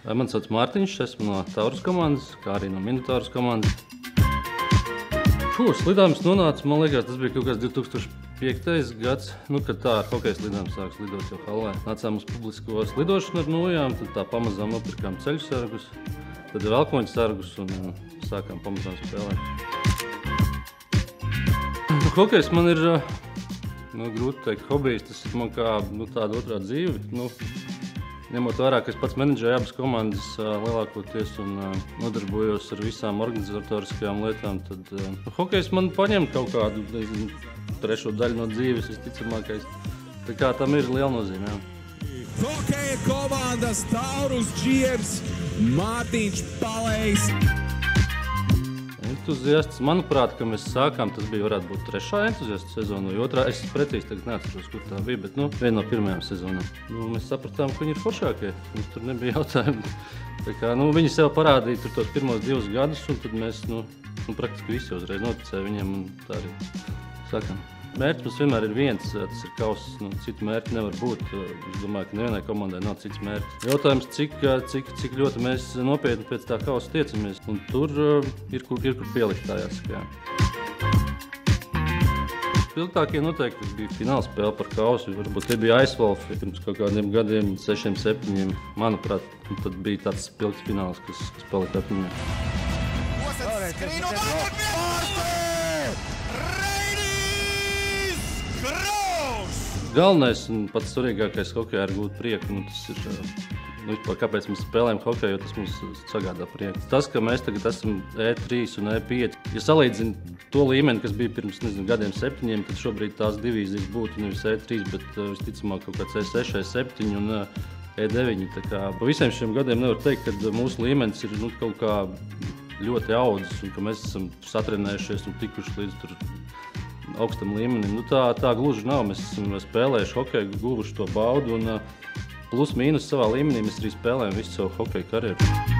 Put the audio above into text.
Mani sauc Mārtiņš, esmu no Taurus komandas, kā arī no Minotaurus komandas. Slidojums nonāca, man liekas, tas bija kaut kāds 2005. gads, kad tā ar hokeja slidām sāks lidot jau hallē. Nācām uz publisko slidošanu ar nojām, tad tā pamazām nopirkām ceļu sargus, tad velkoņu sargus un sākām pamazām spēlēt. Hokejs man ir, grūti teikt, hobijs, tas ir man kā tāda otrā dzīve. Ņemot vērā, ka es pats menedžēju abas komandas lielākoties un nodarbojos ar visām organizatoriskajām lietām, tad hokejs man paņem kaut kādu trešo daļu no dzīves, visticamākais. Tā kā tam ir liela nozīme, jā. Hokeja komandas Taurus GMs Mārtiņš Palējs. Entuziasts, manuprāt, ka mēs sākām, tas bija varētu būt trešā entuziasta sezona vai otrā. Es precīzi tagad neatceros, kur tā bija, bet viena no pirmajām sezonām. Mēs sapratām, ka viņi ir foršākie. Mums tur nebija jautājumu. Tā kā, viņi sev parādīja tur tos pirmos 2 gadus, un tad mēs praktiski visi uzreiz noticēja viņiem, un tā arī sākām. Mērķis mums vienmēr ir viens, tas ir kauss, citu mērķi nevar būt. Es domāju, ka nevienai komandai nav cits mērķis. Jautājums, cik ļoti mēs nopietni pēc tā kausa tiecamies, un tur ir kur pielikt tā jāsaka. Spilgtākie noteikti bija fināla spēle par kausu, varbūt tie bija Aizvalf, pirms kaut kādiem gadiem, 6, 7, manuprāt, tad bija tāds spilgts fināls, kas palika atmiņā. Galvenais un pats svarīgākais hokejā ir gūt prieku. Tas ir, kāpēc mēs spēlējam hokeju, jo tas mums sagādā prieku. Tas, ka mēs tagad esam E3 un E5, ja salīdzinu to līmeni, kas bija pirms gadiem 7, tad šobrīd tās divīzijas būtu nevis E3, bet visticamāk kaut kāds E6, E7 un E9. Tā kā pa visiem šiem gadiem nevar teikt, ka mūsu līmenis ir kaut kā ļoti audzis un ka mēs esam satrenējušies un tikuši līdz tur augstam līmenim. Tā gluži nav. Mēs esam spēlējuši hokeju, guvuši to baudu un plus mīnus savā līmenī mēs arī spēlējam visu savu hokeju karjeru.